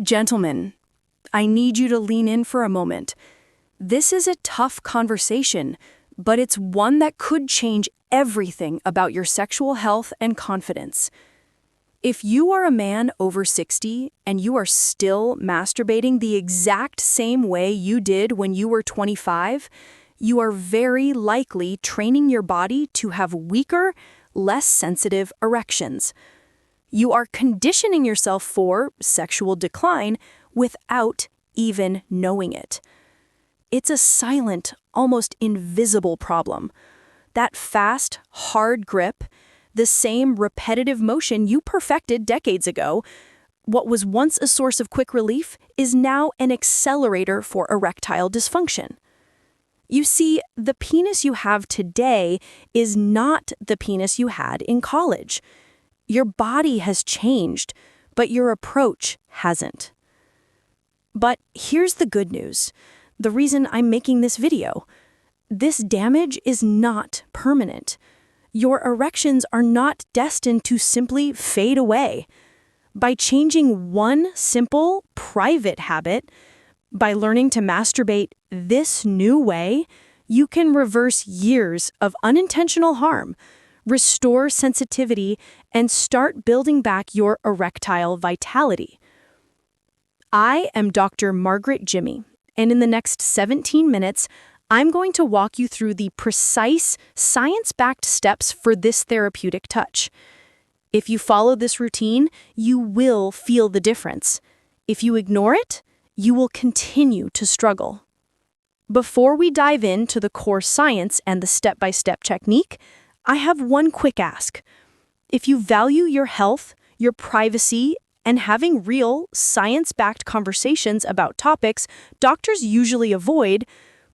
Gentlemen, I need you to lean in for a moment. This is a tough conversation, but it's one that could change everything about your sexual health and confidence. If you are a man over 60 and you are still masturbating the exact same way you did when you were 25, you are very likely training your body to have weaker, less sensitive erections. You are conditioning yourself for sexual decline without even knowing it. It's a silent, almost invisible problem. That fast, hard grip, the same repetitive motion you perfected decades ago, what was once a source of quick relief is now an accelerator for erectile dysfunction. You see, the penis you have today is not the penis you had in college. Your body has changed, but your approach hasn't. But here's the good news. The reason I'm making this video. This damage is not permanent. Your erections are not destined to simply fade away. By changing one simple, private habit, by learning to masturbate this new way, you can reverse years of unintentional harm, restore sensitivity, and start building back your erectile vitality. I am Dr. Margaret Jimmy, and in the next 17 minutes, I'm going to walk you through the precise, science-backed steps for this therapeutic touch. If you follow this routine, you will feel the difference. If you ignore it, you will continue to struggle. Before we dive into the core science and the step-by-step technique, I have one quick ask. If you value your health, your privacy, and having real, science-backed conversations about topics doctors usually avoid,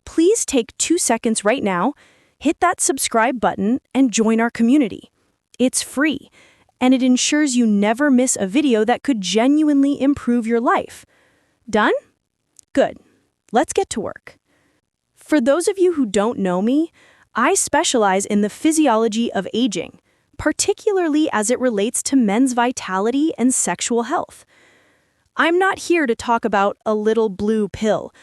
please take 2 seconds right now, hit that subscribe button, and join our community. It's free, and it ensures you never miss a video that could genuinely improve your life. Done? Good. Let's get to work. For those of you who don't know me, I specialize in the physiology of aging, particularly as it relates to men's vitality and sexual health. I'm not here to talk about a little blue pill.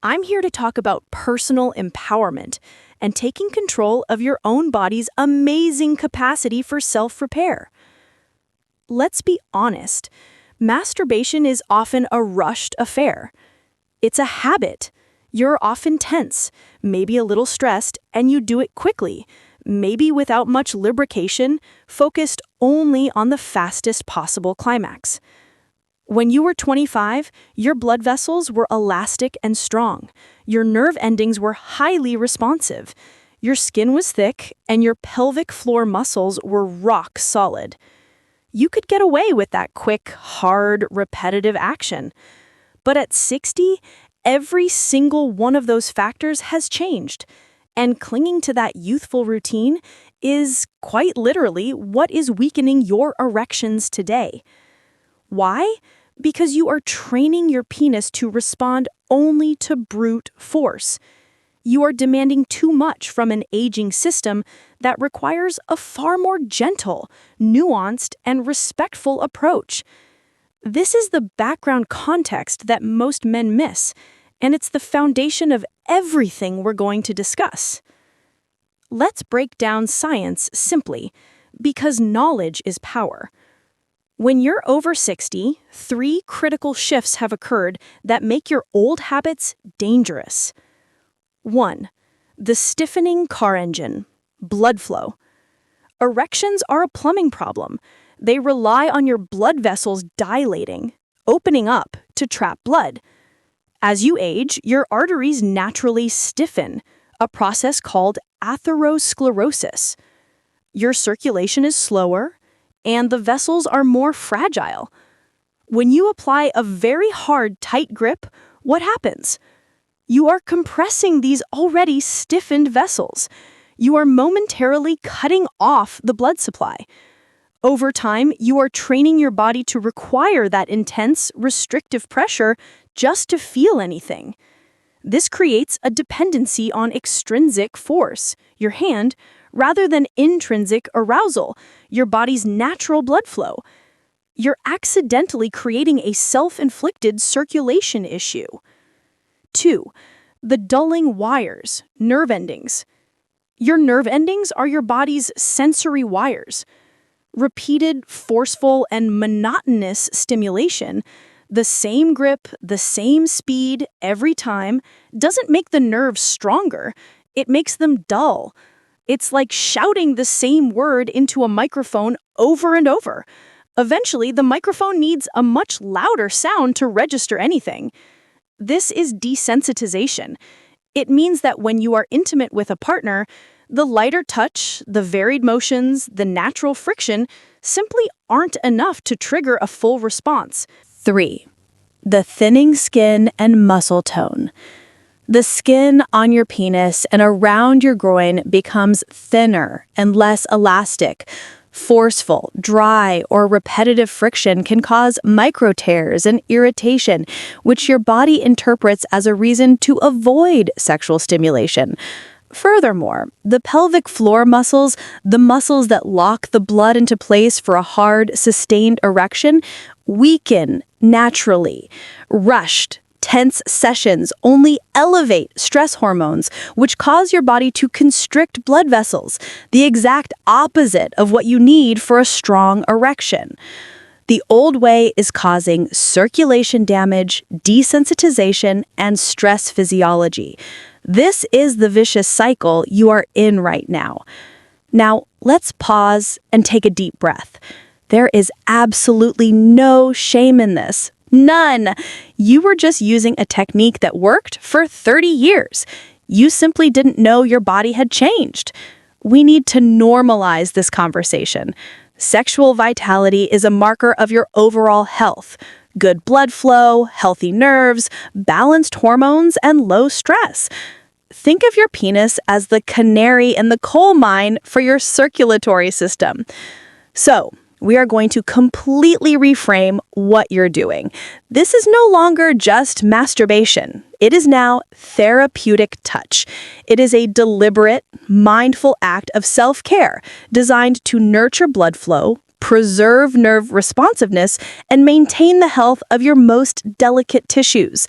I'm here to talk about personal empowerment and taking control of your own body's amazing capacity for self-repair. Let's be honest, masturbation is often a rushed affair. It's a habit. You're often tense, maybe a little stressed, and you do it quickly, maybe without much lubrication, focused only on the fastest possible climax. When you were 25, your blood vessels were elastic and strong. Your nerve endings were highly responsive. Your skin was thick, and your pelvic floor muscles were rock solid. You could get away with that quick, hard, repetitive action. But at 60, every single one of those factors has changed, and clinging to that youthful routine is, quite literally, what is weakening your erections today. Why? Because you are training your penis to respond only to brute force. You are demanding too much from an aging system that requires a far more gentle, nuanced, and respectful approach. This is the background context that most men miss, and it's the foundation of everything we're going to discuss. Let's break down science simply, because knowledge is power. When you're over 60, 3 critical shifts have occurred that make your old habits dangerous. 1. The stiffening car engine, blood flow. Erections are a plumbing problem. They rely on your blood vessels dilating, opening up to trap blood. As you age, your arteries naturally stiffen, a process called atherosclerosis. Your circulation is slower, and the vessels are more fragile. When you apply a very hard, tight grip, what happens? You are compressing these already stiffened vessels. You are momentarily cutting off the blood supply. Over time, you are training your body to require that intense, restrictive pressure just to feel anything. This creates a dependency on extrinsic force, your hand, rather than intrinsic arousal, your body's natural blood flow. you're accidentally creating a self-inflicted circulation issue. 2. The dulling wires, nerve endings. Your nerve endings are your body's sensory wires. Repeated, forceful, and monotonous stimulation, the same grip, the same speed every time, doesn't make the nerves stronger. It makes them dull. It's like shouting the same word into a microphone over and over. Eventually, the microphone needs a much louder sound to register anything. This is desensitization. It means that when you are intimate with a partner, the lighter touch, the varied motions, the natural friction simply aren't enough to trigger a full response. 3. The thinning skin and muscle tone. The skin on your penis and around your groin becomes thinner and less elastic. Forceful, dry, or repetitive friction can cause micro tears and irritation, which your body interprets as a reason to avoid sexual stimulation. Furthermore, the pelvic floor muscles, the muscles that lock the blood into place for a hard, sustained erection, weaken naturally. Rushed, tense sessions only elevate stress hormones, which cause your body to constrict blood vessels, the exact opposite of what you need for a strong erection. The old way is causing circulation damage, desensitization, and stress physiology. This is the vicious cycle you are in right now. Now, let's pause and take a deep breath. There is absolutely no shame in this. None. You were just using a technique that worked for 30 years. You simply didn't know your body had changed. We need to normalize this conversation. Sexual vitality is a marker of your overall health. Good blood flow, healthy nerves, balanced hormones, and low stress. Think of your penis as the canary in the coal mine for your circulatory system. So, we are going to completely reframe what you're doing. This is no longer just masturbation. It is now therapeutic touch. It is a deliberate, mindful act of self-care designed to nurture blood flow, preserve nerve responsiveness, and maintain the health of your most delicate tissues.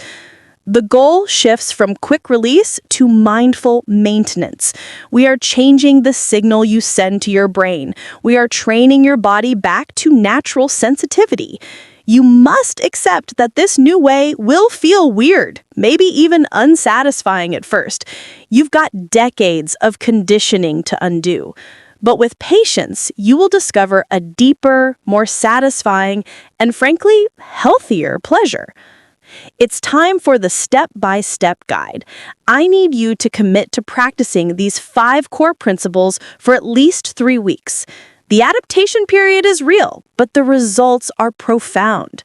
The goal shifts from quick release to mindful maintenance. We are changing the signal you send to your brain. We are training your body back to natural sensitivity. You must accept that this new way will feel weird, maybe even unsatisfying at first. You've got decades of conditioning to undo. But with patience, you will discover a deeper, more satisfying, and frankly, healthier pleasure. It's time for the step-by-step guide. I need you to commit to practicing these 5 core principles for at least 3 weeks. The adaptation period is real, but the results are profound.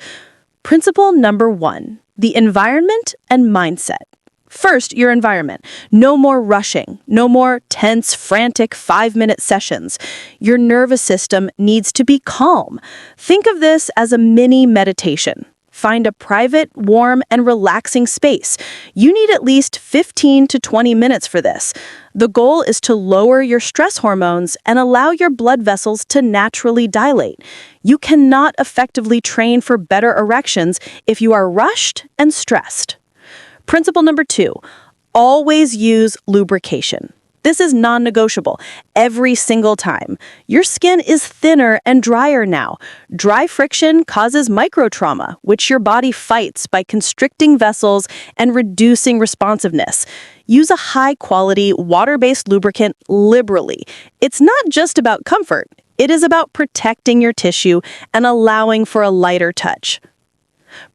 Principle number 1, the environment and mindset. First, your environment. No more rushing. No more tense, frantic 5-minute sessions. Your nervous system needs to be calm. Think of this as a mini meditation. Find a private, warm, and relaxing space. You need at least 15 to 20 minutes for this. The goal is to lower your stress hormones and allow your blood vessels to naturally dilate. You cannot effectively train for better erections if you are rushed and stressed. Principle number 2, always use lubrication. This is non-negotiable every single time. Your skin is thinner and drier now. Dry friction causes microtrauma, which your body fights by constricting vessels and reducing responsiveness. Use a high-quality, water-based lubricant liberally. It's not just about comfort. It is about protecting your tissue and allowing for a lighter touch.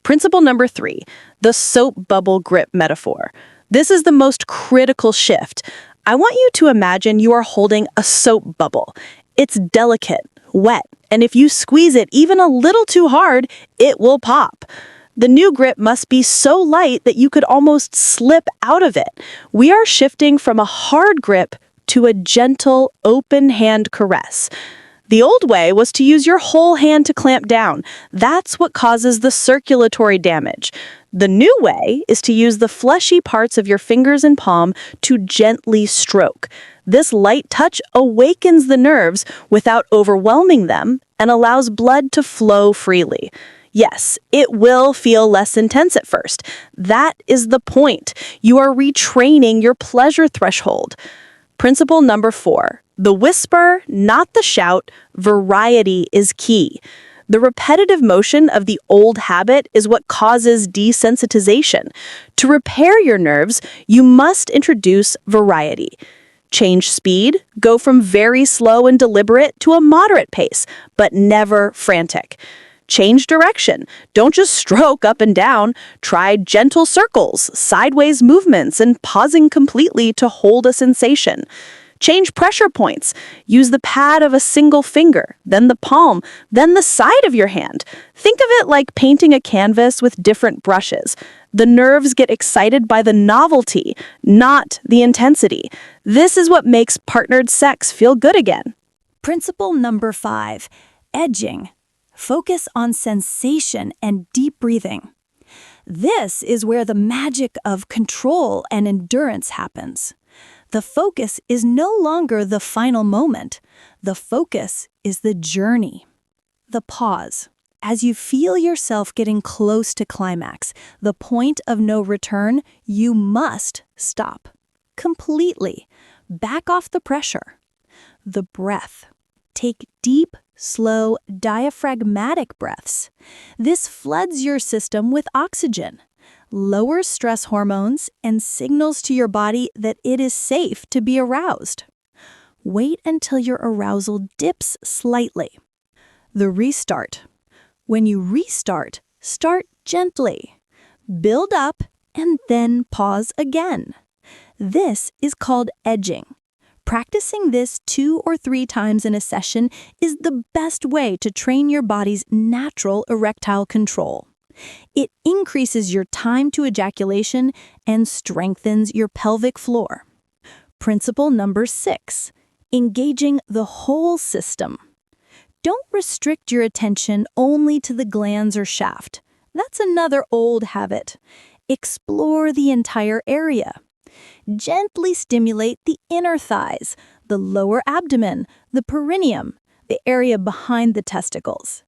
Principle number 3, the soap bubble grip metaphor. This is the most critical shift. I want you to imagine you are holding a soap bubble. It's delicate, wet, and if you squeeze it even a little too hard, it will pop. The new grip must be so light that you could almost slip out of it. We are shifting from a hard grip to a gentle, open hand caress. The old way was to use your whole hand to clamp down. That's what causes the circulatory damage. The new way is to use the fleshy parts of your fingers and palm to gently stroke. This light touch awakens the nerves without overwhelming them and allows blood to flow freely. Yes, it will feel less intense at first. That is the point. You are retraining your pleasure threshold. Principle number 4. The whisper, not the shout. Variety is key. The repetitive motion of the old habit is what causes desensitization. To repair your nerves, you must introduce variety. Change speed, go from very slow and deliberate to a moderate pace, but never frantic. Change direction. Don't just stroke up and down. Try gentle circles, sideways movements, and pausing completely to hold a sensation. Change pressure points. Use the pad of a single finger, then the palm, then the side of your hand. Think of it like painting a canvas with different brushes. The nerves get excited by the novelty, not the intensity. This is what makes partnered sex feel good again. Principle number 5, edging. Focus on sensation and deep breathing. This is where the magic of control and endurance happens. The focus is no longer the final moment. The focus is the journey. The pause. As you feel yourself getting close to climax, the point of no return, you must stop. Completely. Back off the pressure. The breath. Take deep, slow, diaphragmatic breaths. This floods your system with oxygen, lowers stress hormones, and signals to your body that it is safe to be aroused. Wait until your arousal dips slightly. The restart. When you restart, start gently. Build up and then pause again. This is called edging. Practicing this 2 or 3 times in a session is the best way to train your body's natural erectile control. It increases your time to ejaculation and strengthens your pelvic floor. Principle number 6, engaging the whole system. Don't restrict your attention only to the glans or shaft. That's another old habit. Explore the entire area. Gently stimulate the inner thighs, the lower abdomen, the perineum, the area behind the testicles.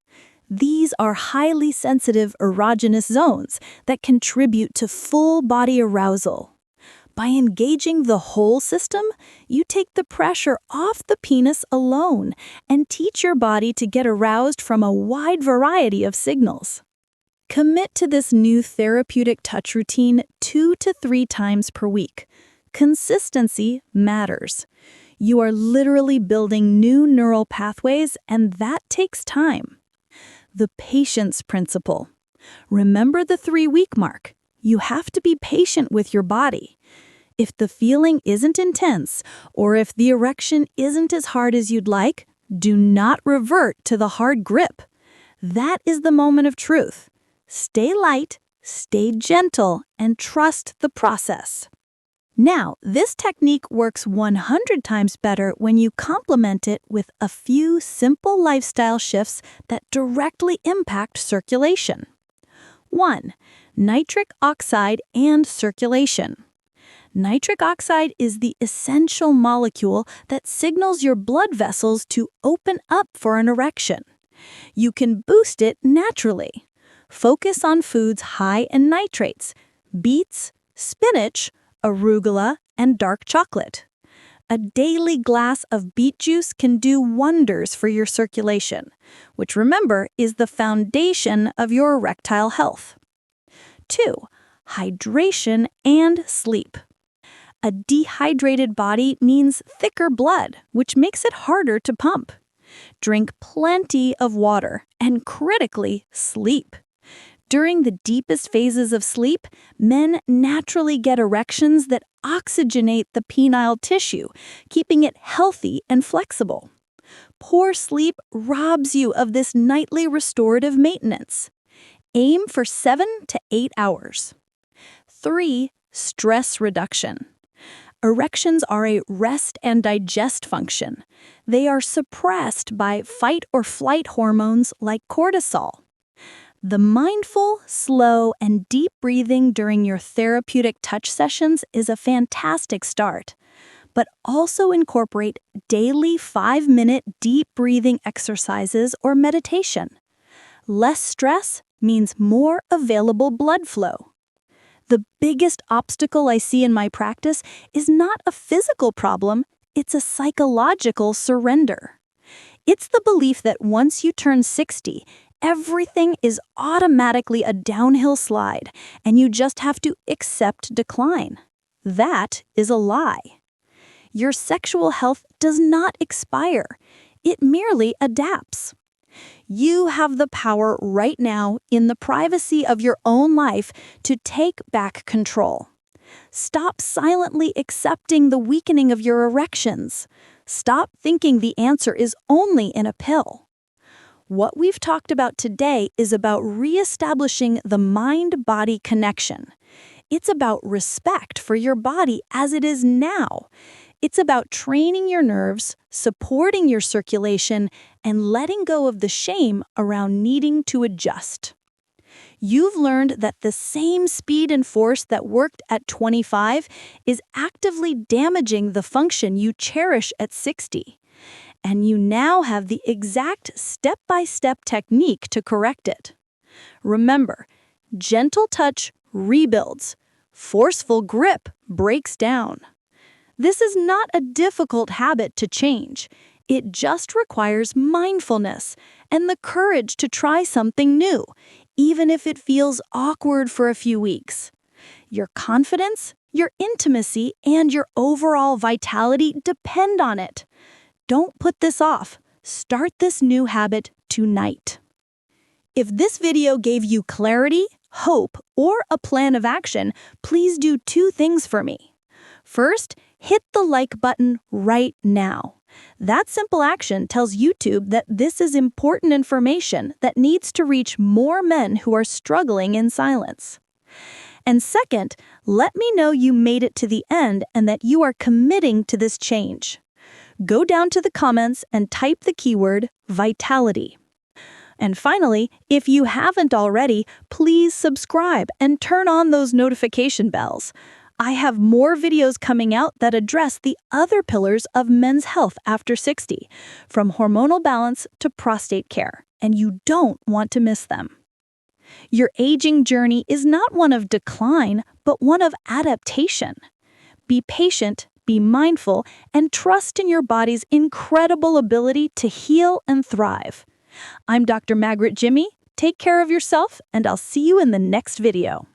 These are highly sensitive erogenous zones that contribute to full body arousal. By engaging the whole system, you take the pressure off the penis alone and teach your body to get aroused from a wide variety of signals. Commit to this new therapeutic touch routine 2 to 3 times per week. Consistency matters. You are literally building new neural pathways, and that takes time. The patience principle. Remember the 3-week mark. You have to be patient with your body. If the feeling isn't intense, or if the erection isn't as hard as you'd like, do not revert to the hard grip. That is the moment of truth. Stay light, stay gentle, and trust the process. Now, this technique works 100 times better when you complement it with a few simple lifestyle shifts that directly impact circulation. 1. Nitric oxide and circulation. Nitric oxide is the essential molecule that signals your blood vessels to open up for an erection. You can boost it naturally. Focus on foods high in nitrates: beets, spinach, arugula, and dark chocolate. A daily glass of beet juice can do wonders for your circulation, which, remember, is the foundation of your erectile health. 2. Hydration and sleep. A dehydrated body means thicker blood, which makes it harder to pump. Drink plenty of water and, critically, sleep. During the deepest phases of sleep, men naturally get erections that oxygenate the penile tissue, keeping it healthy and flexible. Poor sleep robs you of this nightly restorative maintenance. Aim for 7 to 8 hours. 3. Stress reduction. Erections are a rest and digest function. They are suppressed by fight or flight hormones like cortisol. The mindful, slow, and deep breathing during your therapeutic touch sessions is a fantastic start. but also incorporate daily 5-minute deep breathing exercises or meditation. Less stress means more available blood flow. The biggest obstacle I see in my practice is not a physical problem, it's a psychological surrender. It's the belief that once you turn 60, everything is automatically a downhill slide, and you just have to accept decline. That is a lie. Your sexual health does not expire. It merely adapts. You have the power right now, in the privacy of your own life, to take back control. Stop silently accepting the weakening of your erections. Stop thinking the answer is only in a pill. What we've talked about today is about reestablishing the mind-body connection. It's about respect for your body as it is now. It's about training your nerves, supporting your circulation, and letting go of the shame around needing to adjust. You've learned that the same speed and force that worked at 25 is actively damaging the function you cherish at 60. And you now have the exact step-by-step technique to correct it. Remember, gentle touch rebuilds. Forceful grip breaks down. This is not a difficult habit to change. It just requires mindfulness and the courage to try something new, even if it feels awkward for a few weeks. Your confidence, your intimacy, and your overall vitality depend on it. Don't put this off. Start this new habit tonight. If this video gave you clarity, hope, or a plan of action, please do 2 things for me. First, hit the like button right now. That simple action tells YouTube that this is important information that needs to reach more men who are struggling in silence. And second, let me know you made it to the end and that you are committing to this change. Go down to the comments and type the keyword vitality. And finally, if you haven't already, please subscribe and turn on those notification bells. I have more videos coming out that address the other pillars of men's health after 60, from hormonal balance to prostate care, and you don't want to miss them. Your aging journey is not one of decline, but one of adaptation. Be patient, be mindful, and trust in your body's incredible ability to heal and thrive. I'm Dr. Margaret Jimmy. Take care of yourself, and I'll see you in the next video.